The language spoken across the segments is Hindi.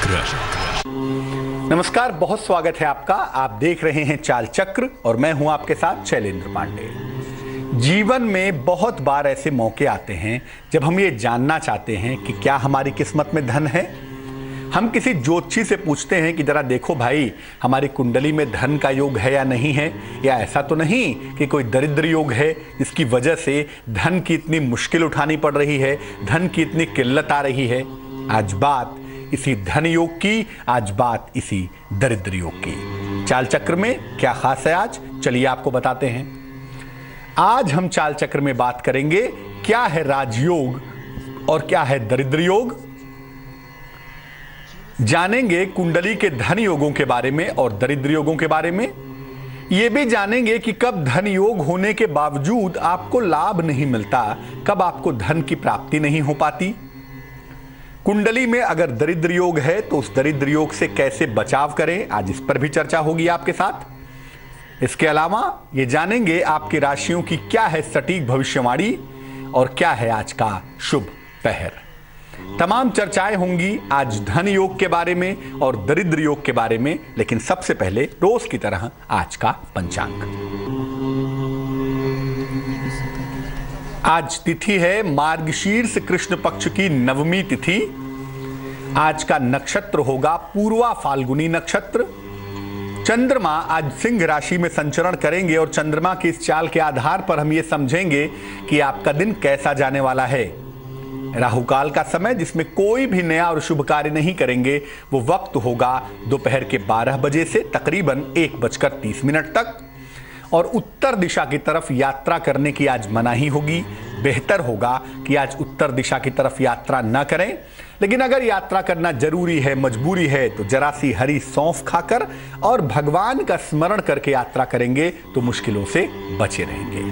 चक्र। नमस्कार, बहुत स्वागत है आपका। आप देख रहे हैं चाल चक्र और मैं हूं आपके साथ शैलेंद्र पांडे। जीवन में बहुत बार ऐसे मौके आते हैं जब हम ये जानना चाहते हैं कि क्या हमारी किस्मत में धन है। हम किसी ज्योतिषी से पूछते हैं कि जरा देखो भाई, हमारी कुंडली में धन का योग है या नहीं है, या ऐसा तो नहीं कि कोई दरिद्र योग है जिसकी वजह से धन की इतनी मुश्किल उठानी पड़ रही है, धन की इतनी किल्लत आ रही है। आज बात इसी धन योग की, आज बात इसी दरिद्र योग की। चाल चक्र में क्या खास है आज, चलिए आपको बताते हैं। आज हम चाल चक्र में बात करेंगे क्या है राजयोग और क्या है दरिद्र योग। जानेंगे कुंडली के धन योगों के बारे में और दरिद्र योगों के बारे में। यह भी जानेंगे कि कब धन योग होने के बावजूद आपको लाभ नहीं मिलता, कब आपको धन की प्राप्ति नहीं हो पाती। कुंडली में अगर दरिद्र योग है तो उस दरिद्र योग से कैसे बचाव करें, आज इस पर भी चर्चा होगी आपके साथ। इसके अलावा ये जानेंगे आपकी राशियों की क्या है सटीक भविष्यवाणी और क्या है आज का शुभ पहर। तमाम चर्चाएं होंगी आज धन योग के बारे में और दरिद्र योग के बारे में, लेकिन सबसे पहले रोज की तरह आज का पंचांग। आज तिथि है मार्गशीर्ष कृष्ण पक्ष की नवमी तिथि। आज का नक्षत्र होगा पूर्वा फाल्गुनी नक्षत्र। चंद्रमा आज सिंह राशि में संचरण करेंगे और चंद्रमा की इस चाल के आधार पर हम ये समझेंगे कि आपका दिन कैसा जाने वाला है। राहुकाल का समय, जिसमें कोई भी नया और शुभ कार्य नहीं करेंगे, वो वक्त होगा दोपहर के 12 बजे से तकरीबन 1:30 तक। और उत्तर दिशा की तरफ यात्रा करने की आज मनाही होगी। बेहतर होगा कि आज उत्तर दिशा की तरफ यात्रा न करें, लेकिन अगर यात्रा करना जरूरी है, मजबूरी है, तो जरा सी हरी सौंफ खाकर और भगवान का स्मरण करके यात्रा करेंगे तो मुश्किलों से बचे रहेंगे।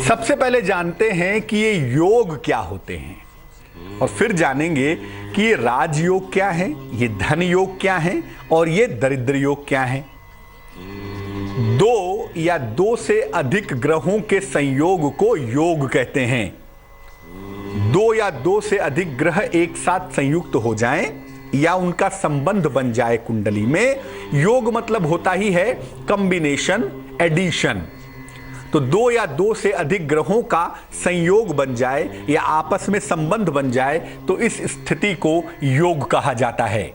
सबसे पहले जानते हैं कि ये योग क्या होते हैं और फिर जानेंगे कि ये राजयोग क्या है, ये धन योग क्या है और ये दरिद्र योग क्या है। दो या दो से अधिक ग्रहों के संयोग को योग कहते हैं। दो या दो से अधिक ग्रह एक साथ संयुक्त हो जाएं या उनका संबंध बन जाए कुंडली में, योग मतलब होता ही है कॉम्बिनेशन, एडिशन। तो दो या दो से अधिक ग्रहों का संयोग बन जाए या आपस में संबंध बन जाए तो इस स्थिति को योग कहा जाता है।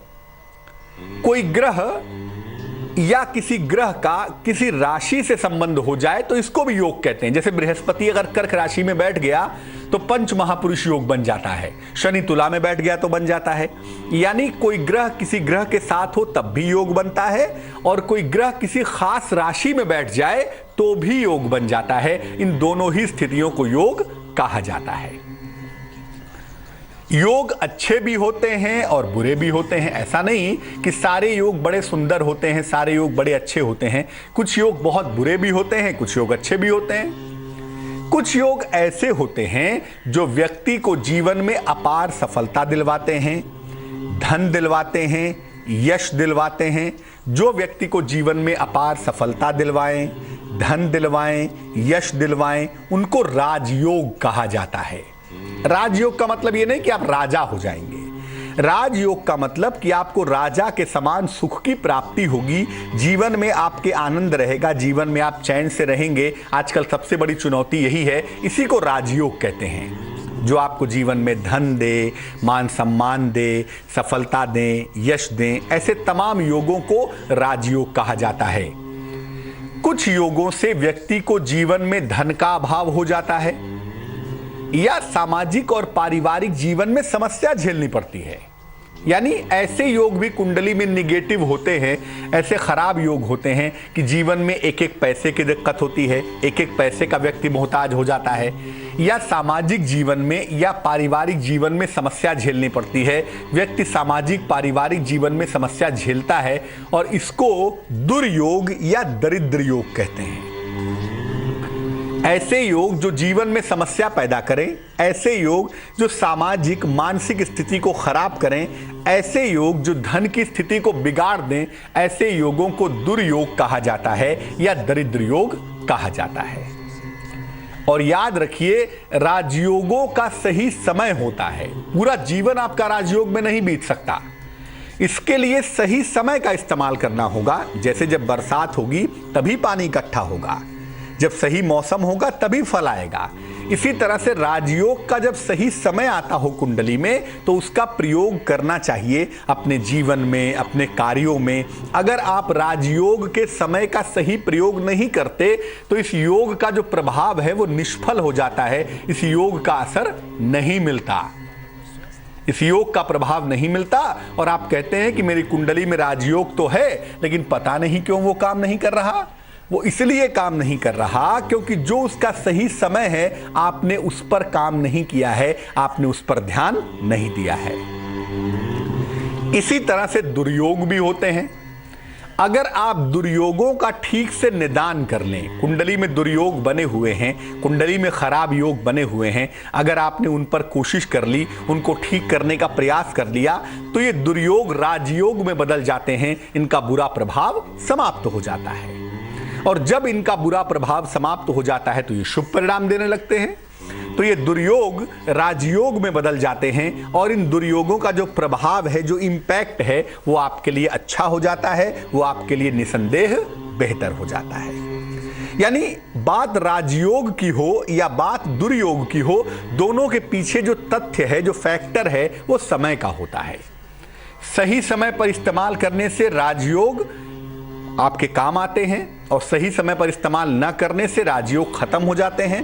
कोई ग्रह या किसी ग्रह का किसी राशि से संबंध हो जाए तो इसको भी योग कहते हैं। जैसे बृहस्पति अगर कर्क राशि में बैठ गया तो पंच महापुरुष योग बन जाता है, शनि तुला में बैठ गया तो बन जाता है। यानी कोई ग्रह किसी ग्रह के साथ हो तब भी योग बनता है, और कोई ग्रह किसी खास राशि में बैठ जाए तो भी योग बन जाता है। इन दोनों ही स्थितियों को योग कहा जाता है। योग अच्छे भी होते हैं और बुरे भी होते हैं। ऐसा नहीं कि सारे योग बड़े सुंदर होते हैं, सारे योग बड़े अच्छे होते हैं। कुछ योग बहुत बुरे भी होते हैं, कुछ योग अच्छे भी होते हैं। कुछ योग ऐसे होते हैं जो व्यक्ति को जीवन में अपार सफलता दिलवाते हैं, धन दिलवाते हैं, यश दिलवाते हैं। जो व्यक्ति को जीवन में अपार सफलता दिलवाएं, धन दिलवाएं, यश दिलवाएं, उनको राजयोग कहा जाता है। राजयोग का मतलब ये नहीं कि आप राजा हो जाएंगे। राजयोग का मतलब कि आपको राजा के समान सुख की प्राप्ति होगी, जीवन में आपके आनंद रहेगा, जीवन में आप चैन से रहेंगे। आजकल सबसे बड़ी चुनौती यही है, इसी को राजयोग कहते हैं। जो आपको जीवन में धन दे, मान सम्मान दे, सफलता दे, यश दे, ऐसे तमाम योगों को राजयोग कहा जाता है। कुछ योगों से व्यक्ति को जीवन में धन का अभाव हो जाता है या सामाजिक और पारिवारिक जीवन में समस्या झेलनी पड़ती है। यानी ऐसे योग भी कुंडली में निगेटिव होते हैं, ऐसे खराब योग होते हैं कि जीवन में एक एक पैसे की दिक्कत होती है, एक एक पैसे का व्यक्ति मोहताज हो जाता है, या सामाजिक जीवन में या पारिवारिक जीवन में समस्या झेलनी पड़ती है। व्यक्ति सामाजिक पारिवारिक जीवन में समस्या झेलता है और इसको दुर्योग या दरिद्र योग कहते हैं। ऐसे योग जो जीवन में समस्या पैदा करें, ऐसे योग जो सामाजिक मानसिक स्थिति को खराब करें, ऐसे योग जो धन की स्थिति को बिगाड़ दें, ऐसे योगों को दुर्योग कहा जाता है या दरिद्र योग कहा जाता है। और याद रखिए, राजयोगों का सही समय होता है। पूरा जीवन आपका राजयोग में नहीं बीत सकता। इसके लिए सही समय का इस्तेमाल करना होगा। जैसे जब बरसात होगी तभी पानी इकट्ठा होगा, जब सही मौसम होगा तभी फल आएगा। इसी तरह से राजयोग का जब सही समय आता हो कुंडली में, तो उसका प्रयोग करना चाहिए अपने जीवन में, अपने कार्यों में। अगर आप राजयोग के समय का सही प्रयोग नहीं करते तो इस योग का जो प्रभाव है वो निष्फल हो जाता है। इस योग का असर नहीं मिलता, इस योग का प्रभाव नहीं मिलता। और आप कहते हैं कि मेरी कुंडली में राजयोग तो है, लेकिन पता नहीं क्यों वो काम नहीं कर रहा। वो इसलिए काम नहीं कर रहा क्योंकि जो उसका सही समय है आपने उस पर काम नहीं किया है, आपने उस पर ध्यान नहीं दिया है। इसी तरह से दुर्योग भी होते हैं। अगर आप दुर्योगों का ठीक से निदान कर लें, कुंडली में दुर्योग बने हुए हैं, कुंडली में खराब योग बने हुए हैं, अगर आपने उन पर कोशिश कर ली, उनको ठीक करने का प्रयास कर लिया, तो ये दुर्योग राजयोग में बदल जाते हैं। इनका बुरा प्रभाव समाप्त हो जाता है। और जब इनका बुरा प्रभाव समाप्त हो जाता है तो ये शुभ परिणाम देने लगते हैं। तो ये दुर्योग राजयोग में बदल जाते हैं और इन दुर्योगों का जो प्रभाव है, जो इंपैक्ट है, वो आपके लिए अच्छा हो जाता है, वो आपके लिए निसंदेह बेहतर हो जाता है। यानी बात राजयोग की हो या बात दुर्योग की हो, दोनों के पीछे जो तथ्य है, जो फैक्टर है, वो समय का होता है। सही समय पर इस्तेमाल करने से राजयोग आपके काम आते हैं और सही समय पर इस्तेमाल न करने से राजयोग खत्म हो जाते हैं।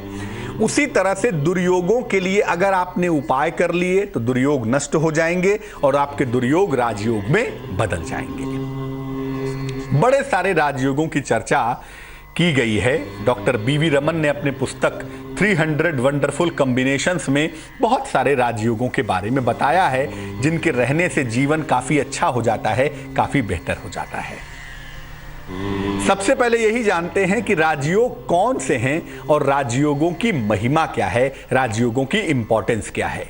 उसी तरह से दुर्योगों के लिए अगर आपने उपाय कर लिए तो दुर्योग नष्ट हो जाएंगे और आपके दुर्योग राजयोग में बदल जाएंगे। बड़े सारे राजयोगों की चर्चा की गई है। डॉक्टर बीवी रमन ने अपने पुस्तक 300 वंडरफुल कॉम्बिनेशंस में बहुत सारे राजयोगों के बारे में बताया है, जिनके रहने से जीवन काफी अच्छा हो जाता है, काफी बेहतर हो जाता है। सबसे पहले यही जानते हैं कि राजयोग कौन से हैं और राजयोगों की महिमा क्या है, राजयोगों की इंपॉर्टेंस क्या है।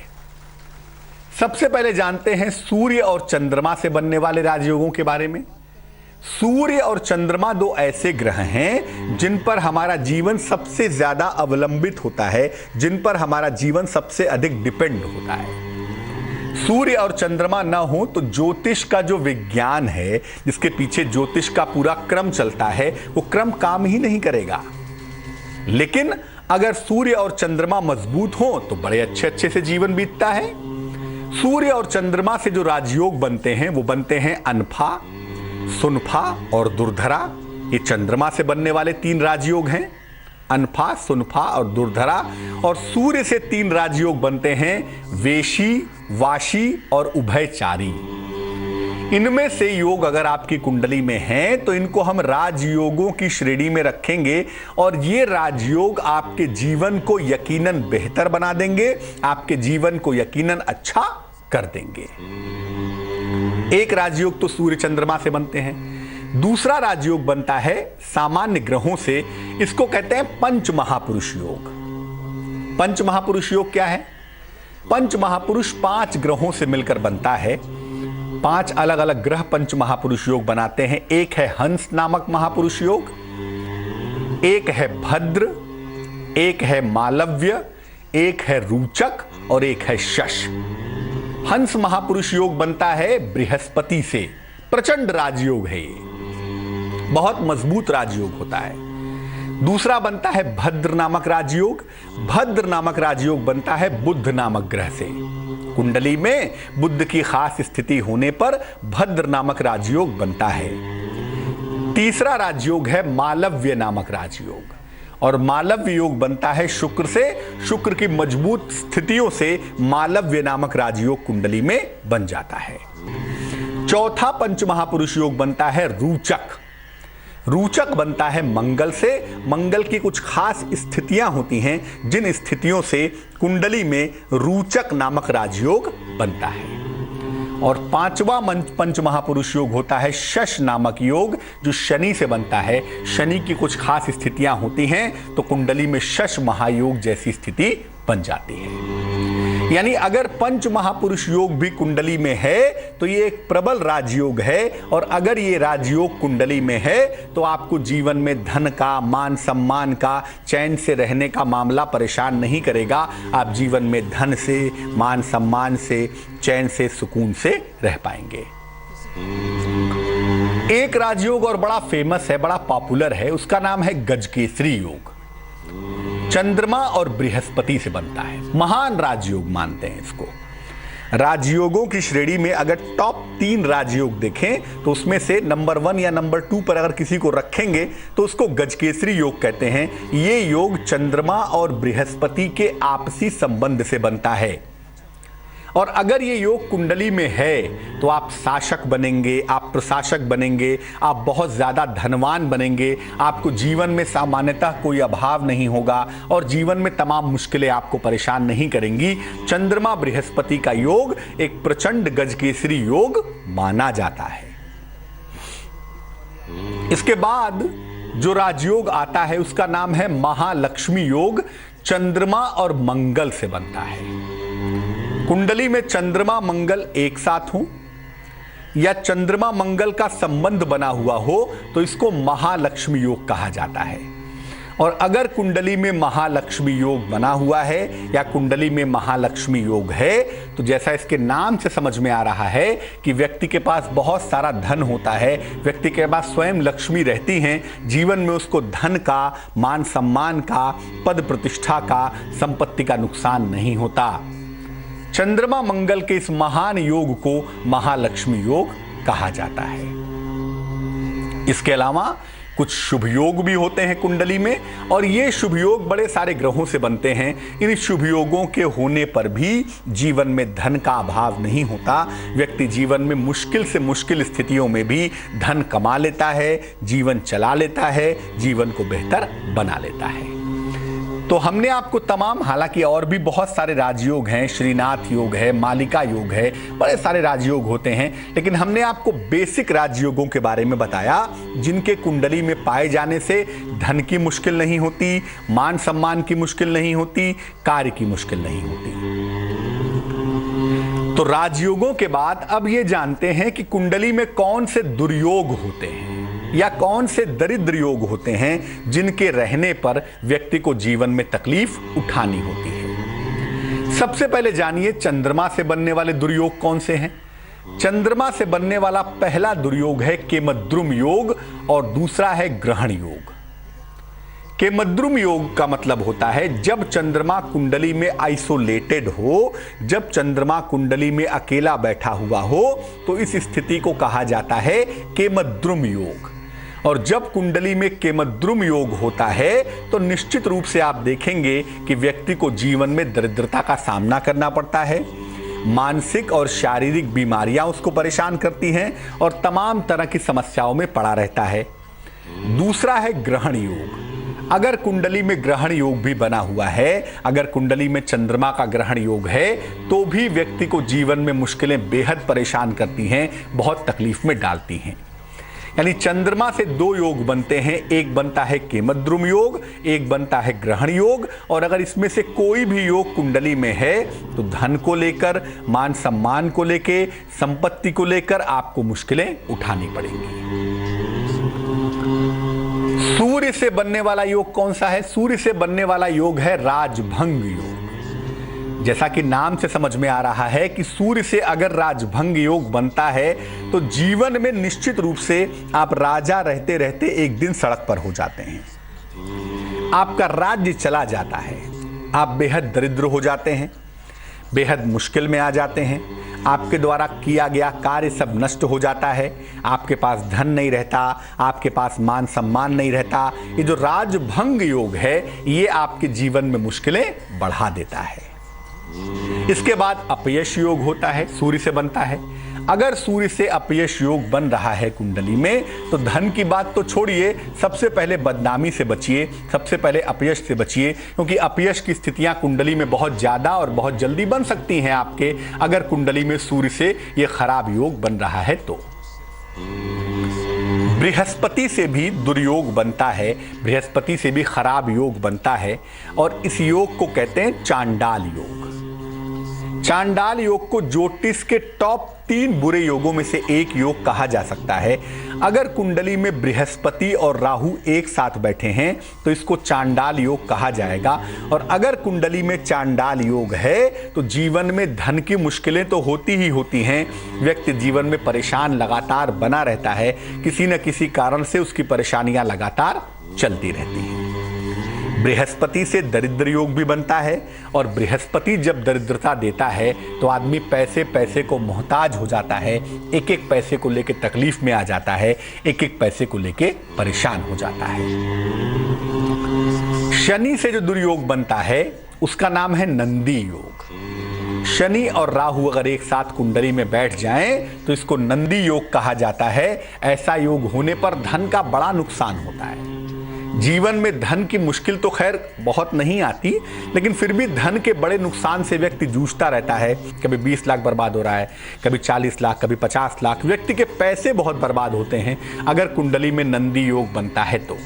सबसे पहले जानते हैं सूर्य और चंद्रमा से बनने वाले राजयोगों के बारे में। सूर्य और चंद्रमा दो ऐसे ग्रह हैं जिन पर हमारा जीवन सबसे ज्यादा अवलंबित होता है, जिन पर हमारा जीवन सबसे अधिक डिपेंड होता है। सूर्य और चंद्रमा ना हो तो ज्योतिष का जो विज्ञान है, जिसके पीछे ज्योतिष का पूरा क्रम चलता है, वो क्रम काम ही नहीं करेगा। लेकिन अगर सूर्य और चंद्रमा मजबूत हो तो बड़े अच्छे अच्छे से जीवन बीतता है। सूर्य और चंद्रमा से जो राजयोग बनते हैं वो बनते हैं अनफा, सुनफा और दुर्धरा। ये चंद्रमा से बनने वाले 3 राजयोग हैं, अनफा, सुनफा और दुर्धरा। और सूर्य से 3 राजयोग बनते हैं वेशी, वाशी और उभयचारी। इनमें से योग अगर आपकी कुंडली में हैं तो इनको हम राजयोगों की श्रेणी में रखेंगे और ये राजयोग आपके जीवन को यकीनन बेहतर बना देंगे, आपके जीवन को यकीनन अच्छा कर देंगे। एक राजयोग तो सूर्य चंद्रमा से बनते हैं। दूसरा राजयोग बनता है सामान्य ग्रहों से। इसको कहते हैं पंच महापुरुष योग। पंच महापुरुष योग क्या है? पंच महापुरुष 5 ग्रहों से मिलकर बनता है। 5 अलग अलग ग्रह पंच महापुरुष योग बनाते हैं। एक है हंस नामक महापुरुष योग, एक है भद्र, एक है मालव्य, एक है रूचक और एक है शश। हंस महापुरुष योग बनता है बृहस्पति से। प्रचंड राजयोग है ये, बहुत मजबूत राजयोग होता है। दूसरा बनता है भद्र नामक राजयोग। भद्र नामक राजयोग बनता है बुध नामक ग्रह से। कुंडली में बुध की खास स्थिति होने पर भद्र नामक राजयोग बनता है। तीसरा राजयोग है मालव्य नामक राजयोग और मालव्य योग बनता है शुक्र से। शुक्र की मजबूत स्थितियों से मालव्य नामक राजयोग कुंडली में बन जाता है। चौथा पंच महापुरुष योग बनता है रूचक। रूचक बनता है मंगल से। मंगल की कुछ खास स्थितियां होती हैं जिन स्थितियों से कुंडली में रूचक नामक राजयोग बनता है। और 5वां पंच महापुरुष योग होता है शश नामक योग, जो शनि से बनता है। शनि की कुछ खास स्थितियां होती हैं तो कुंडली में शश महायोग जैसी स्थिति बन जाती है। यानी अगर पंच महापुरुष योग भी कुंडली में है तो ये एक प्रबल राजयोग है, और अगर ये राजयोग कुंडली में है तो आपको जीवन में धन का, मान सम्मान का, चैन से रहने का मामला परेशान नहीं करेगा। आप जीवन में धन से, मान सम्मान से, चैन से, सुकून से रह पाएंगे। एक राजयोग और बड़ा फेमस है, बड़ा पॉपुलर है, उसका नाम है गजकेसरी योग। चंद्रमा और बृहस्पति से बनता है, महान राजयोग मानते हैं इसको। राजयोगों की श्रेणी में अगर टॉप 3 राजयोग देखें तो उसमें से नंबर 1 या नंबर 2 पर अगर किसी को रखेंगे तो उसको गजकेसरी योग कहते हैं। ये योग चंद्रमा और बृहस्पति के आपसी संबंध से बनता है, और अगर ये योग कुंडली में है तो आप शासक बनेंगे, आप प्रशासक बनेंगे, आप बहुत ज़्यादा धनवान बनेंगे, आपको जीवन में सामान्यतः कोई अभाव नहीं होगा और जीवन में तमाम मुश्किलें आपको परेशान नहीं करेंगी। चंद्रमा बृहस्पति का योग एक प्रचंड गजकेसरी योग माना जाता है। इसके बाद जो राजयोग आता है उसका नाम है महालक्ष्मी योग। चंद्रमा और मंगल से बनता है। कुंडली में चंद्रमा मंगल एक साथ हो या चंद्रमा मंगल का संबंध बना हुआ हो तो इसको महालक्ष्मी योग कहा जाता है। और अगर कुंडली में महालक्ष्मी योग बना हुआ है या कुंडली में महालक्ष्मी योग है तो जैसा इसके नाम से समझ में आ रहा है कि व्यक्ति के पास बहुत सारा धन होता है, व्यक्ति के पास स्वयं लक्ष्मी रहती हैं, जीवन में उसको धन का, मान सम्मान का, पद प्रतिष्ठा का, संपत्ति का नुकसान नहीं होता। चंद्रमा मंगल के इस महान योग को महालक्ष्मी योग कहा जाता है। इसके अलावा कुछ शुभ योग भी होते हैं कुंडली में, और ये शुभ योग बड़े सारे ग्रहों से बनते हैं। इन शुभ योगों के होने पर भी जीवन में धन का अभाव नहीं होता। व्यक्ति जीवन में मुश्किल से मुश्किल स्थितियों में भी धन कमा लेता है, जीवन चला लेता है, जीवन को बेहतर बना लेता है। तो हमने आपको तमाम, हालांकि और भी बहुत सारे राजयोग हैं, श्रीनाथ योग है, मालिका योग है, बड़े सारे राजयोग होते हैं, लेकिन हमने आपको बेसिक राजयोगों के बारे में बताया जिनके कुंडली में पाए जाने से धन की मुश्किल नहीं होती, मान सम्मान की मुश्किल नहीं होती, कार्य की मुश्किल नहीं होती। तो राजयोगों के बाद अब ये जानते हैं कि कुंडली में कौन से दुर्योग होते हैं या कौन से दरिद्र योग होते हैं जिनके रहने पर व्यक्ति को जीवन में तकलीफ उठानी होती है। सबसे पहले जानिए चंद्रमा से बनने वाले दुर्योग कौन से हैं। चंद्रमा से बनने वाला पहला दुर्योग है केमद्रुम योग और दूसरा है ग्रहण योग। केमद्रुम योग का मतलब होता है जब चंद्रमा कुंडली में आइसोलेटेड हो, जब चंद्रमा कुंडली में अकेला बैठा हुआ हो तो इस स्थिति को कहा जाता है केमद्रुम योग। और जब कुंडली में केमद्रुम योग होता है तो निश्चित रूप से आप देखेंगे कि व्यक्ति को जीवन में दरिद्रता का सामना करना पड़ता है, मानसिक और शारीरिक बीमारियां उसको परेशान करती हैं और तमाम तरह की समस्याओं में पड़ा रहता है। दूसरा है ग्रहण योग। अगर कुंडली में ग्रहण योग भी बना हुआ है, अगर कुंडली में चंद्रमा का ग्रहण योग है तो भी व्यक्ति को जीवन में मुश्किलें बेहद परेशान करती हैं, बहुत तकलीफ में डालती हैं। यानी चंद्रमा से 2 योग बनते हैं, एक बनता है केमद्रुम योग, एक बनता है ग्रहण योग। और अगर इसमें से कोई भी योग कुंडली में है तो धन को लेकर, मान सम्मान को लेकर, संपत्ति को लेकर आपको मुश्किलें उठानी पड़ेंगी। सूर्य से बनने वाला योग कौन सा है? सूर्य से बनने वाला योग है राजभंग योग। जैसा कि नाम से समझ में आ रहा है कि सूर्य से अगर राजभंग योग बनता है तो जीवन में निश्चित रूप से आप राजा रहते रहते एक दिन सड़क पर हो जाते हैं, आपका राज्य चला जाता है, आप बेहद दरिद्र हो जाते हैं, बेहद मुश्किल में आ जाते हैं, आपके द्वारा किया गया कार्य सब नष्ट हो जाता है, आपके पास धन नहीं रहता, आपके पास मान सम्मान नहीं रहता। ये जो राजभंग योग है ये आपके जीवन में मुश्किलें बढ़ा देता है। इसके बाद अपयश योग होता है, सूर्य से बनता है। अगर सूर्य से अपयश योग बन रहा है कुंडली में तो धन की बात तो छोड़िए, सबसे पहले बदनामी से बचिए, सबसे पहले अपयश से बचिए, क्योंकि अपयश की स्थितियां कुंडली में बहुत ज़्यादा और बहुत जल्दी बन सकती हैं आपके, अगर कुंडली में सूर्य से ये खराब योग बन रहा है तो। बृहस्पति से भी दुर्योग बनता है, बृहस्पति से भी खराब योग बनता है और इस योग को कहते हैं चांडाल योग। चांडाल योग को ज्योतिष के टॉप 3 बुरे योगों में से एक योग कहा जा सकता है। अगर कुंडली में बृहस्पति और राहु एक साथ बैठे हैं तो इसको चांडाल योग कहा जाएगा। और अगर कुंडली में चांडाल योग है तो जीवन में धन की मुश्किलें तो होती ही होती हैं। व्यक्ति जीवन में परेशान लगातार बना रहता है, किसी न किसी कारण से उसकी परेशानियां लगातार चलती रहती हैं। बृहस्पति से दरिद्र योग भी बनता है और बृहस्पति जब दरिद्रता देता है तो आदमी पैसे को मोहताज हो जाता है, एक एक पैसे को लेके तकलीफ में आ जाता है, एक एक पैसे को लेके परेशान हो जाता है। शनि से जो दुर्योग बनता है उसका नाम है नंदी योग। शनि और राहु अगर एक साथ कुंडली में बैठ जाएं तो इसको नंदी योग कहा जाता है। ऐसा योग होने पर धन का बड़ा नुकसान होता है। जीवन में धन की मुश्किल तो खैर बहुत नहीं आती, लेकिन फिर भी धन के बड़े नुकसान से व्यक्ति जूझता रहता है। कभी 20 लाख बर्बाद हो रहा है, कभी 40 लाख, कभी 50 लाख। व्यक्ति के पैसे बहुत बर्बाद होते हैं अगर कुंडली में नंदी योग बनता है तो।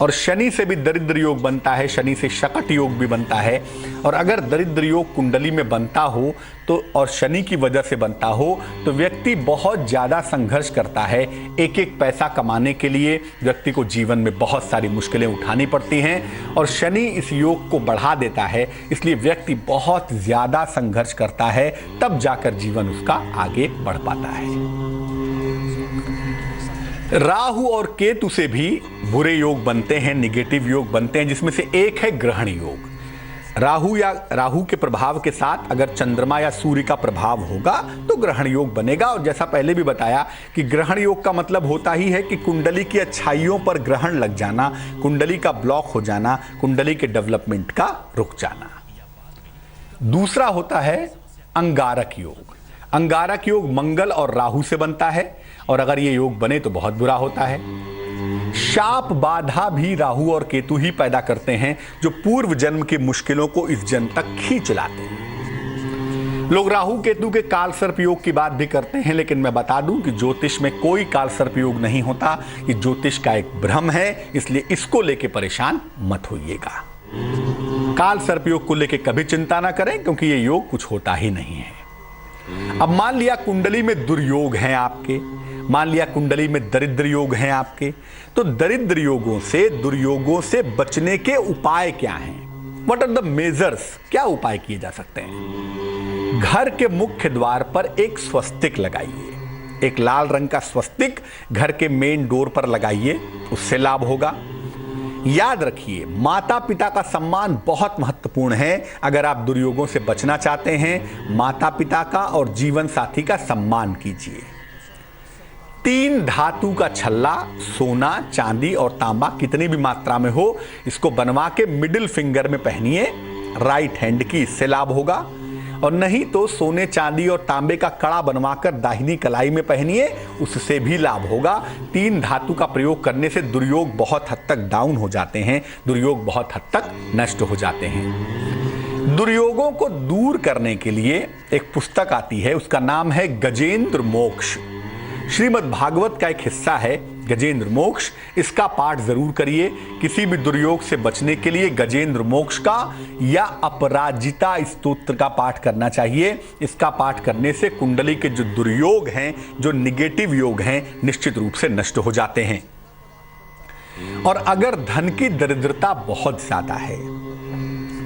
और शनि से भी दरिद्र योग बनता है, शनि से शकट योग भी बनता है। और अगर दरिद्र योग कुंडली में बनता हो तो और शनि की वजह से बनता हो तो व्यक्ति बहुत ज़्यादा संघर्ष करता है। एक एक पैसा कमाने के लिए व्यक्ति को जीवन में बहुत सारी मुश्किलें उठानी पड़ती हैं और शनि इस योग को बढ़ा देता है। इसलिए व्यक्ति बहुत ज़्यादा संघर्ष करता है, तब जाकर जीवन उसका आगे बढ़ पाता है। राहु और केतु से भी बुरे योग बनते हैं, निगेटिव योग बनते हैं, जिसमें से एक है ग्रहण योग। राहु के प्रभाव के साथ अगर चंद्रमा या सूर्य का प्रभाव होगा तो ग्रहण योग बनेगा। और जैसा पहले भी बताया कि ग्रहण योग का मतलब होता ही है कि कुंडली की अच्छाइयों पर ग्रहण लग जाना, कुंडली का ब्लॉक हो जाना, कुंडली के डेवलपमेंट का रुक जाना। दूसरा होता है अंगारक योग। अंगारक योग मंगल और राहु से बनता है और अगर ये योग बने तो बहुत बुरा होता है। शाप बाधा भी राहु और केतु ही पैदा करते हैं, जो पूर्व जन्म की मुश्किलों को इस जन्म तक खींच लाते हैं। लोग राहु केतु के काल सर्प योग की बात भी करते हैं, लेकिन मैं बता दूं कि ज्योतिष में कोई काल सर्प योग नहीं होता। ये ज्योतिष का एक भ्रम है, इसलिए इसको लेके परेशान मत होइएगा। काल सर्प योग को लेके कभी चिंता ना करें, क्योंकि ये योग कुछ होता ही नहीं है। अब मान लिया कुंडली में दुर्योग हैं आपके, मान लिया कुंडली में दरिद्र योग हैं आपके, तो दरिद्र योगों से, दुर्योगों से बचने के उपाय क्या हैं? What are the measures? क्या उपाय किए जा सकते हैं? घर के मुख्य द्वार पर एक स्वस्तिक लगाइए, एक लाल रंग का स्वस्तिक घर के मेन डोर पर लगाइए, उससे लाभ होगा। याद रखिए, माता पिता का सम्मान बहुत महत्वपूर्ण है। अगर आप दुर्योगों से बचना चाहते हैं, माता पिता का और जीवन साथी का सम्मान कीजिए। 3 धातु का छल्ला, सोना, चांदी और तांबा कितनी भी मात्रा में हो, इसको बनवा के मिडिल फिंगर में पहनिए, राइट हैंड की, इससे लाभ होगा। और नहीं तो सोने, चांदी और तांबे का कड़ा बनवाकर दाहिनी कलाई में पहनिए, उससे भी लाभ होगा। 3 धातु का प्रयोग करने से दुर्योग बहुत हद तक डाउन हो जाते हैं, दुर्योग बहुत हद तक नष्ट हो जाते हैं। दुर्योगों को दूर करने के लिए एक पुस्तक आती है, उसका नाम है गजेंद्र मोक्ष। श्रीमद् भागवत का एक हिस्सा है गजेंद्र मोक्ष, इसका पाठ जरूर करिए। किसी भी दुर्योग से बचने के लिए गजेंद्र मोक्ष का या अपराजिता स्तोत्र का पाठ करना चाहिए। इसका पाठ करने से कुंडली के जो दुर्योग हैं, जो निगेटिव योग हैं, निश्चित रूप से नष्ट हो जाते हैं। और अगर धन की दरिद्रता बहुत ज्यादा है,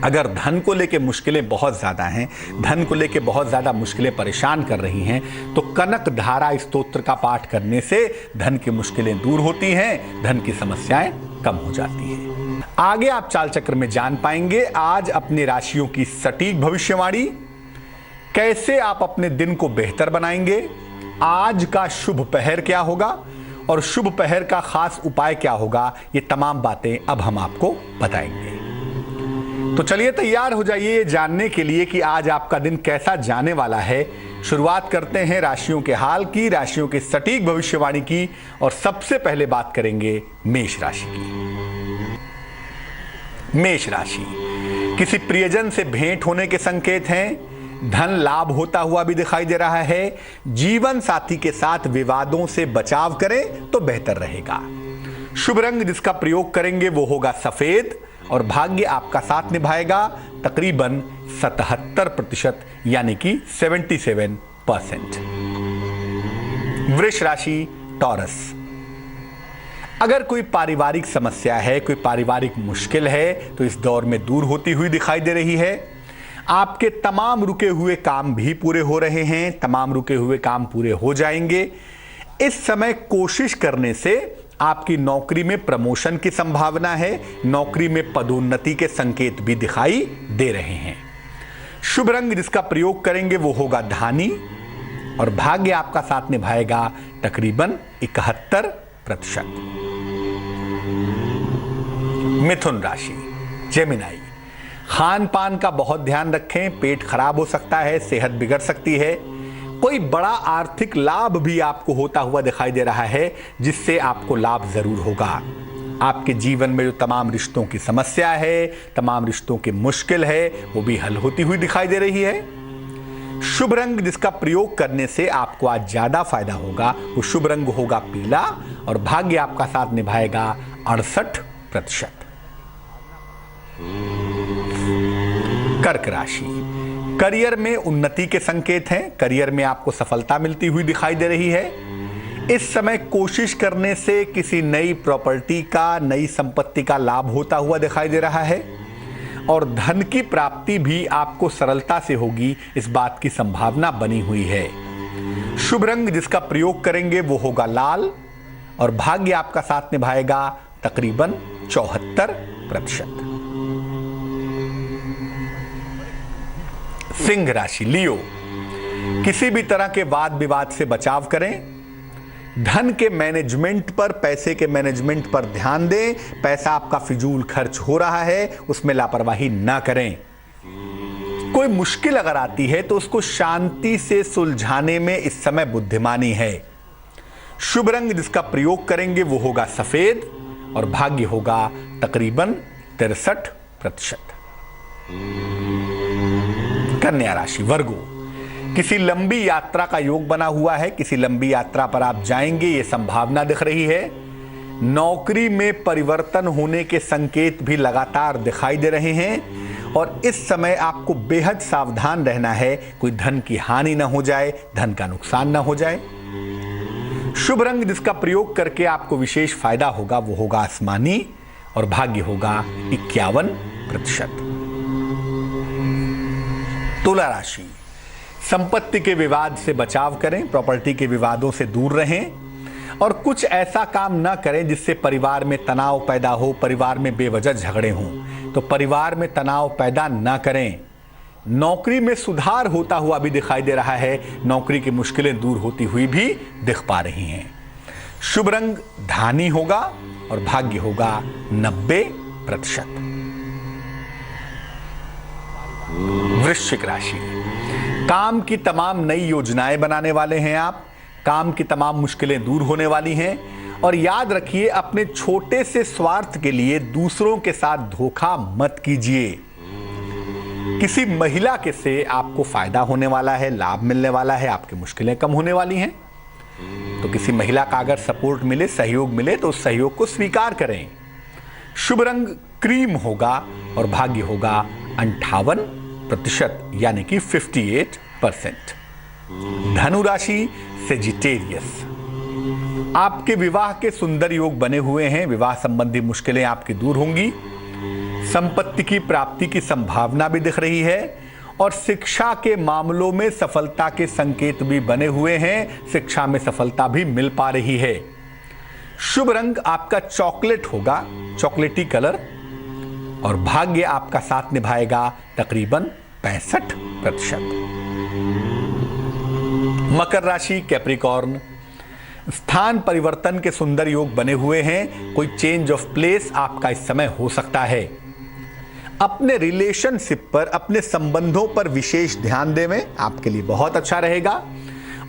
अगर धन को लेके मुश्किलें बहुत ज़्यादा हैं, धन को लेके बहुत ज़्यादा मुश्किलें परेशान कर रही हैं, तो कनक धारा स्तोत्र का पाठ करने से धन की मुश्किलें दूर होती हैं, धन की समस्याएं कम हो जाती हैं। आगे आप चाल चक्र में जान पाएंगे आज अपनी राशियों की सटीक भविष्यवाणी, कैसे आप अपने दिन को बेहतर बनाएंगे, आज का शुभ पहर क्या होगा और शुभ पहर का खास उपाय क्या होगा। ये तमाम बातें अब हम आपको बताएंगे। तो चलिए तैयार हो जाइए ये जानने के लिए कि आज आपका दिन कैसा जाने वाला है। शुरुआत करते हैं राशियों के हाल की, राशियों के सटीक भविष्यवाणी की, और सबसे पहले बात करेंगे मेष राशि की। मेष राशि, किसी प्रियजन से भेंट होने के संकेत हैं, धन लाभ होता हुआ भी दिखाई दे रहा है। जीवन साथी के साथ विवादों से बचाव करें तो बेहतर रहेगा। शुभ रंग जिसका प्रयोग करेंगे वो होगा सफेद और भाग्य आपका साथ निभाएगा तकरीबन 77% यानी कि 77%। वृष राशि टॉरस, अगर कोई पारिवारिक समस्या है, कोई पारिवारिक मुश्किल है तो इस दौर में दूर होती हुई दिखाई दे रही है। आपके तमाम रुके हुए काम भी पूरे हो रहे हैं, तमाम रुके हुए काम पूरे हो जाएंगे। इस समय कोशिश करने से आपकी नौकरी में प्रमोशन की संभावना है, नौकरी में पदोन्नति के संकेत भी दिखाई दे रहे हैं। शुभ रंग जिसका प्रयोग करेंगे वो होगा धानी और भाग्य आपका साथ निभाएगा तकरीबन 71%। मिथुन राशि जेमिनाई, खान पान का बहुत ध्यान रखें, पेट खराब हो सकता है, सेहत बिगड़ सकती है। कोई बड़ा आर्थिक लाभ भी आपको होता हुआ दिखाई दे रहा है जिससे आपको लाभ जरूर होगा। आपके जीवन में जो तमाम रिश्तों की समस्या है, तमाम रिश्तों की मुश्किल है, वो भी हल होती हुई दिखाई दे रही है। शुभ रंग जिसका प्रयोग करने से आपको आज ज्यादा फायदा होगा वो शुभ रंग होगा पीला और भाग्य आपका साथ निभाएगा 68%। कर्क राशि, करियर में उन्नति के संकेत हैं, करियर में आपको सफलता मिलती हुई दिखाई दे रही है। इस समय कोशिश करने से किसी नई प्रॉपर्टी का, नई संपत्ति का लाभ होता हुआ दिखाई दे रहा है और धन की प्राप्ति भी आपको सरलता से होगी, इस बात की संभावना बनी हुई है। शुभ रंग जिसका प्रयोग करेंगे वो होगा लाल और भाग्य आपका साथ निभाएगा तकरीबन 74%। सिंह राशि लियो, किसी भी तरह के वाद विवाद से बचाव करें, धन के मैनेजमेंट पर, पैसे के मैनेजमेंट पर ध्यान दें। पैसा आपका फिजूल खर्च हो रहा है, उसमें लापरवाही ना करें। कोई मुश्किल अगर आती है तो उसको शांति से सुलझाने में इस समय बुद्धिमानी है। शुभ रंग जिसका प्रयोग करेंगे वो होगा सफेद और भाग्य होगा तकरीबन 63%। कन्या राशि वर्गो, किसी लंबी यात्रा का योग बना हुआ है, किसी लंबी यात्रा पर आप जाएंगे, ये संभावना दिख रही है। नौकरी में परिवर्तन होने के संकेत भी लगातार दिखाई दे रहे हैं और इस समय आपको बेहद सावधान रहना है, कोई धन की हानि ना हो जाए, धन का नुकसान ना हो जाए। शुभ रंग जिसका प्रयोग करके आपको विशेष फायदा होगा वो होगा आसमानी और भाग्य होगा 51%। तुला राशि, संपत्ति के विवाद से बचाव करें, प्रॉपर्टी के विवादों से दूर रहें और कुछ ऐसा काम ना करें जिससे परिवार में तनाव पैदा हो, परिवार में बेवजह झगड़े हों। तो परिवार में तनाव पैदा ना करें। नौकरी में सुधार होता हुआ भी दिखाई दे रहा है, नौकरी की मुश्किलें दूर होती हुई भी दिख पा रही हैं। शुभ रंग धानी होगा और भाग्य होगा 90%। वृश्चिक राशि, काम की तमाम नई योजनाएं बनाने वाले हैं आप, काम की तमाम मुश्किलें दूर होने वाली हैं और याद रखिए अपने छोटे से स्वार्थ के लिए दूसरों के साथ धोखा मत कीजिए। किसी महिला के से आपको फायदा होने वाला है, लाभ मिलने वाला है, आपकी मुश्किलें कम होने वाली हैं। तो किसी महिला का अगर सपोर्ट मिले, सहयोग मिले तो उस सहयोग को स्वीकार करें। शुभ रंग क्रीम होगा और भाग्य होगा 58% यानी कि 58%। धनु राशि सेजिटेरियस, आपके विवाह के सुंदर योग बने हुए हैं, विवाह संबंधी मुश्किलें आपकी दूर होंगी, संपत्ति की प्राप्ति की संभावना भी दिख रही है और शिक्षा के मामलों में सफलता के संकेत भी बने हुए हैं, शिक्षा में सफलता भी मिल पा रही है। शुभ रंग आपका चॉकलेट होगा, चॉकलेटी कलर और भाग्य आपका साथ निभाएगा तकरीबन 65%। मकर राशि कैप्रिकॉर्न, स्थान परिवर्तन के सुंदर योग बने हुए हैं, कोई चेंज ऑफ प्लेस आपका इस समय हो सकता है। अपने रिलेशनशिप पर, अपने संबंधों पर विशेष ध्यान देवें, आपके लिए बहुत अच्छा रहेगा।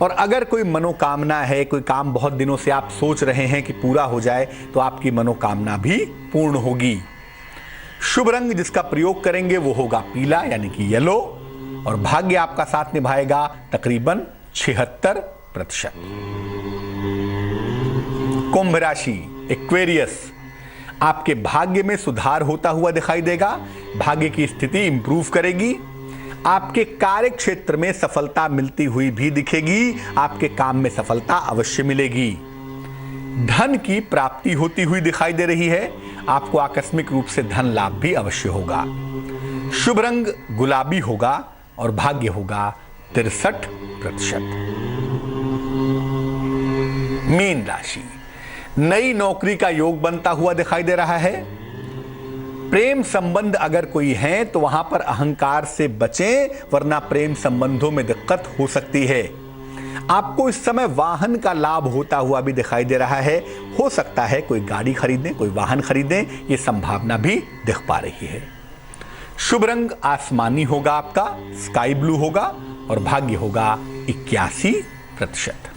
और अगर कोई मनोकामना है, कोई काम बहुत दिनों से आप सोच रहे हैं कि पूरा हो जाए, तो आपकी मनोकामना भी पूर्ण होगी। शुभ रंग जिसका प्रयोग करेंगे वो होगा पीला यानी कि येलो और भाग्य आपका साथ निभाएगा तकरीबन 76%। कुंभ राशि एक्वेरियस, आपके भाग्य में सुधार होता हुआ दिखाई देगा, भाग्य की स्थिति इंप्रूव करेगी, आपके कार्य क्षेत्र में सफलता मिलती हुई भी दिखेगी, आपके काम में सफलता अवश्य मिलेगी। धन की प्राप्ति होती हुई दिखाई दे रही है, आपको आकस्मिक रूप से धन लाभ भी अवश्य होगा। शुभ रंग गुलाबी होगा और भाग्य होगा 63%। मीन राशि, नई नौकरी का योग बनता हुआ दिखाई दे रहा है। प्रेम संबंध अगर कोई है तो वहां पर अहंकार से बचें, वरना प्रेम संबंधों में दिक्कत हो सकती है। आपको इस समय वाहन का लाभ होता हुआ भी दिखाई दे रहा है। हो सकता है कोई गाड़ी खरीदें, कोई वाहन खरीदें, ये संभावना भी दिख पा रही है। शुभ रंग आसमानी होगा आपका, स्काई ब्लू होगा और भाग्य होगा 81%।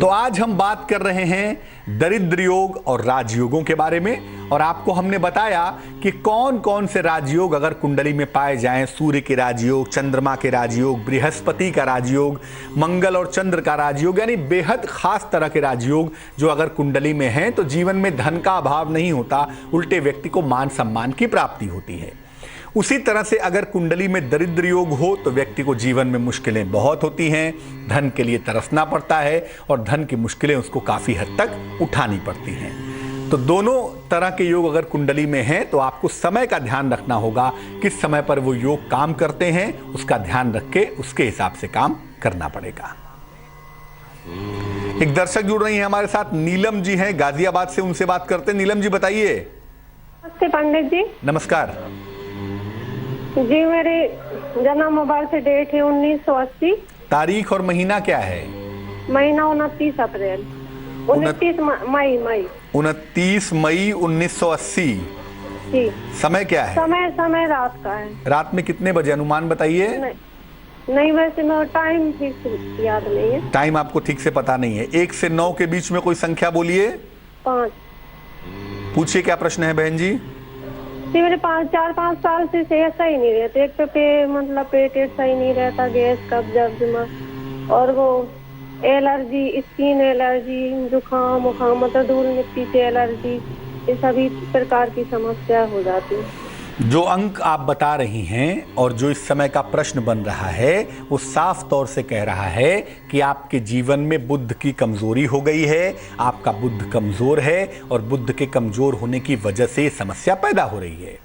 तो आज हम बात कर रहे हैं दरिद्र योग और राजयोगों के बारे में, और आपको हमने बताया कि कौन कौन से राजयोग अगर कुंडली में पाए जाएं। सूर्य के राजयोग, चंद्रमा के राजयोग, बृहस्पति का राजयोग, मंगल और चंद्र का राजयोग, यानी बेहद खास तरह के राजयोग जो अगर कुंडली में हैं तो जीवन में धन का अभाव नहीं होता, उल्टे व्यक्ति को मान सम्मान की प्राप्ति होती है। उसी तरह से अगर कुंडली में दरिद्र योग हो तो व्यक्ति को जीवन में मुश्किलें बहुत होती हैं, धन के लिए तरसना पड़ता है और धन की मुश्किलें उसको काफी हद तक उठानी पड़ती हैं। तो दोनों तरह के योग अगर कुंडली में हैं तो आपको समय का ध्यान रखना होगा, किस समय पर वो योग काम करते हैं उसका ध्यान रख के उसके हिसाब से काम करना पड़ेगा। एक दर्शक जुड़ रही हैं हमारे साथ, नीलम जी हैं गाजियाबाद से, उनसे बात करते हैं। नीलम जी बताइए। नमस्ते पंडित जी। नमस्कार जी, मेरे जन्म मोबाइल से डेट है 1980। तारीख और महीना क्या है? महीना 29 अप्रैल, 29 मई 29 मई 1980। जी। समय क्या है? समय रात का है। रात में कितने बजे, अनुमान बताइए। नहीं वैसे मैं टाइम ठीक से याद नहीं है। टाइम आपको ठीक से पता नहीं है। 1 से 9 के बीच में कोई संख्या बोलिए। 5। पूछिए क्या प्रश्न है बहन जी। मेरे 4-5 साल से सेहत सही नहीं रहती। एक तो मतलब पेट सही नहीं रहता, गैस कब्ज और वो एलर्जी, स्किन एलर्जी, जुकाम उखाम, मतलब धूल मिट्टी से एलर्जी, ये सभी प्रकार की समस्या हो जाती है। जो अंक आप बता रही हैं और जो इस समय का प्रश्न बन रहा है वो साफ तौर से कह रहा है कि आपके जीवन में बुध की कमजोरी हो गई है, आपका बुध कमजोर है और बुध के कमजोर होने की वजह से समस्या पैदा हो रही है।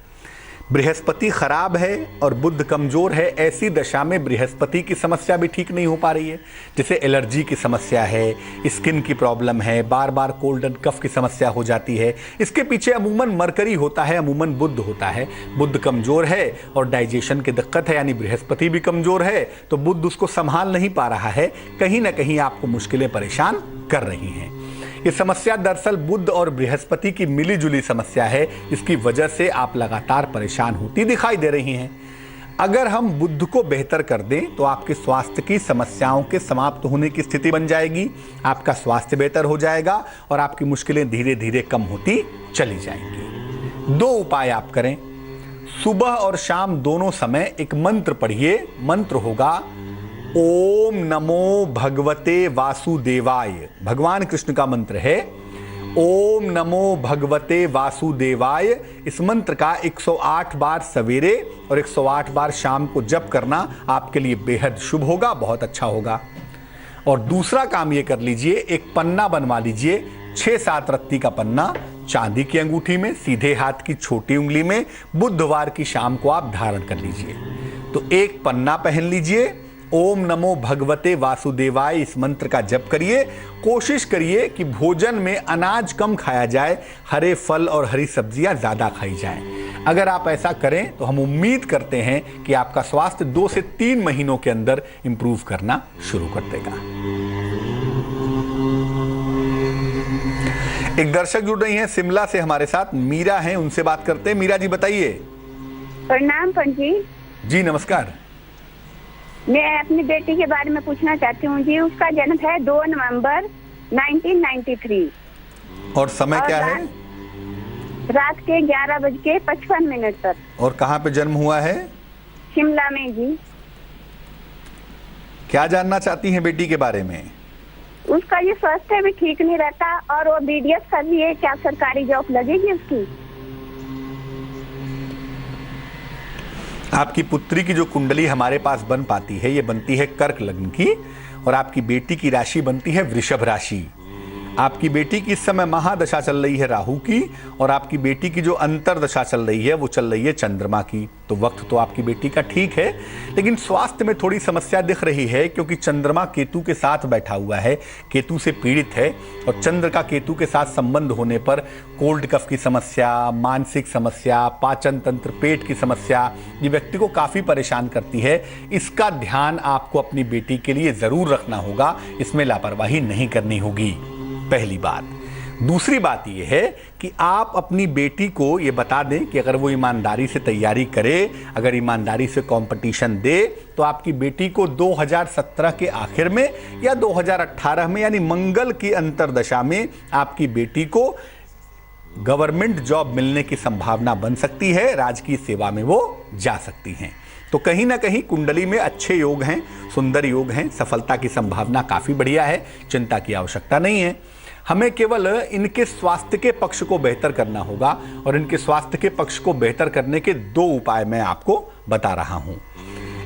बृहस्पति खराब है और बुध कमजोर है, ऐसी दशा में बृहस्पति की समस्या भी ठीक नहीं हो पा रही है। जैसे एलर्जी की समस्या है, स्किन की प्रॉब्लम है, बार बार कोल्ड एंड कफ की समस्या हो जाती है। इसके पीछे अमूमन मरकरी होता है, अमूमन बुध होता है। बुध कमजोर है और डाइजेशन की दिक्कत है, यानी बृहस्पति भी कमजोर है तो बुध उसको संभाल नहीं पा रहा है, कहीं ना कहीं आपको मुश्किलें परेशान कर रही हैं। ये समस्या दरअसल बुध और बृहस्पति की मिलीजुली समस्या है, जिसकी वजह से आप लगातार परेशान होती दिखाई दे रही हैं। अगर हम बुध को बेहतर कर दें तो आपके स्वास्थ्य की समस्याओं के समाप्त होने की स्थिति बन जाएगी, आपका स्वास्थ्य बेहतर हो जाएगा और आपकी मुश्किलें धीरे धीरे कम होती चली जाएंगी। 2 उपाय आप करें। सुबह और शाम दोनों समय एक मंत्र पढ़िए। मंत्र होगा ओम नमो भगवते वासुदेवाय। भगवान कृष्ण का मंत्र है ओम नमो भगवते वासुदेवाय। इस मंत्र का 108 बार सवेरे और 108 बार शाम को जप करना आपके लिए बेहद शुभ होगा, बहुत अच्छा होगा। और दूसरा काम ये कर लीजिए, एक पन्ना बनवा लीजिए, 6-7 रत्ती का पन्ना, चांदी की अंगूठी में, सीधे हाथ की छोटी उंगली में, बुधवार की शाम को आप धारण कर लीजिए। तो एक पन्ना पहन लीजिए, ओम नमो भगवते वासुदेवाय इस मंत्र का जप करिए। कोशिश करिए कि भोजन में अनाज कम खाया जाए, हरे फल और हरी सब्जियां ज्यादा खाई जाएं। अगर आप ऐसा करें तो हम उम्मीद करते हैं कि आपका स्वास्थ्य 2 से 3 महीनों के अंदर इंप्रूव करना शुरू कर देगा। एक दर्शक जुड़ रही हैं शिमला से हमारे साथ, मीरा हैं, उनसे बात करते हैं। मीरा जी बताइए। प्रणाम पंडित जी। नमस्कार। मैं अपनी बेटी के बारे में पूछना चाहती हूँ जी। उसका जन्म है 2 नवंबर 1993 और समय क्या है? रात के 11:55 पर। और कहाँ पे जन्म हुआ है? शिमला में जी। क्या जानना चाहती हैं बेटी के बारे में? उसका ये स्वास्थ्य भी ठीक नहीं रहता, और वो बीडीएस कर रही है, क्या सरकारी जॉब लगेगी उसकी? आपकी पुत्री की जो कुंडली हमारे पास बन पाती है, ये बनती है कर्क लग्न की, और आपकी बेटी की राशि बनती है वृषभ राशि। आपकी बेटी की इस समय महादशा चल रही है राहु की, और आपकी बेटी की जो अंतरदशा चल रही है वो चल रही है चंद्रमा की। तो वक्त तो आपकी बेटी का ठीक है, लेकिन स्वास्थ्य में थोड़ी समस्या दिख रही है, क्योंकि चंद्रमा केतु के साथ बैठा हुआ है, केतु से पीड़ित है, और चंद्र का केतु के साथ संबंध होने पर कोल्ड कफ की समस्या, मानसिक समस्या, पाचन तंत्र, पेट की समस्या, ये व्यक्ति को काफ़ी परेशान करती है। इसका ध्यान आपको अपनी बेटी के लिए ज़रूर रखना होगा, इसमें लापरवाही नहीं करनी होगी, पहली बात। दूसरी बात यह है कि आप अपनी बेटी को ये बता दें कि अगर वो ईमानदारी से तैयारी करे, अगर ईमानदारी से कंपटीशन दे, तो आपकी बेटी को 2017 के आखिर में या 2018 में, यानी मंगल की अंतरदशा में, आपकी बेटी को गवर्नमेंट जॉब मिलने की संभावना बन सकती है, राजकीय सेवा में वो जा सकती हैं। तो कहीं ना कहीं कुंडली में अच्छे योग हैं, सुंदर योग हैं, सफलता की संभावना काफ़ी बढ़िया है, चिंता की आवश्यकता नहीं है। हमें केवल इनके स्वास्थ्य के पक्ष को बेहतर करना होगा, और इनके स्वास्थ्य के पक्ष को बेहतर करने के 2 उपाय मैं आपको बता रहा हूं।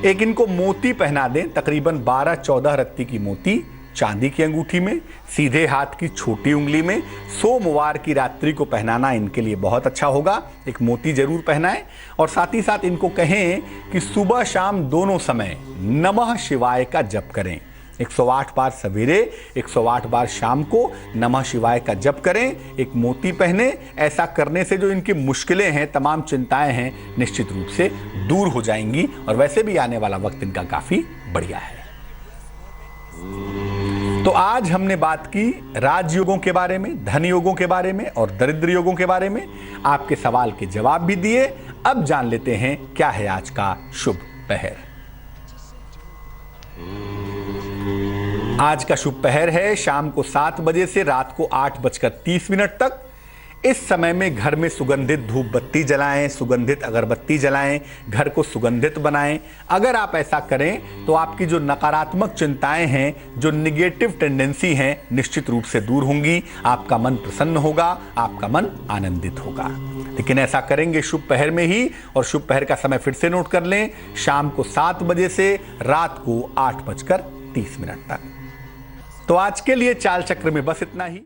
एक, इनको मोती पहना दें, तकरीबन 12-14 रत्ती की मोती चांदी की अंगूठी में, सीधे हाथ की छोटी उंगली में, सोमवार की रात्रि को पहनाना इनके लिए बहुत अच्छा होगा। एक मोती जरूर पहनाएं, और साथ ही साथ इनको कहें कि सुबह शाम दोनों समय नमः शिवाय का जप करें। 108 बार सवेरे, 108 बार शाम को नमः शिवाय का जप करें, एक मोती पहने। ऐसा करने से जो इनकी मुश्किलें हैं, तमाम चिंताएं हैं, निश्चित रूप से दूर हो जाएंगी, और वैसे भी आने वाला वक्त इनका काफी बढ़िया है। तो आज हमने बात की राजयोगों के बारे में, धन योगों के बारे में और दरिद्र योगों के बारे में। आपके सवाल के जवाब भी दिए। अब जान लेते हैं क्या है आज का शुभ पहर। आज का शुभ पहर है शाम को 7 बजे से रात को 8:30 तक। इस समय में घर में सुगंधित धूप बत्ती जलाएं, सुगंधित अगरबत्ती जलाएं, घर को सुगंधित बनाएं। अगर आप ऐसा करें तो आपकी जो नकारात्मक चिंताएं हैं, जो निगेटिव टेंडेंसी हैं, निश्चित रूप से दूर होंगी। आपका मन प्रसन्न होगा, आपका मन आनंदित होगा। लेकिन ऐसा करेंगे शुभ पहर में ही, और शुभ पहर का समय फिर से नोट कर लें, शाम को 7 बजे से रात को 8:30 तक। तो आज के लिए चाल चक्र में बस इतना ही।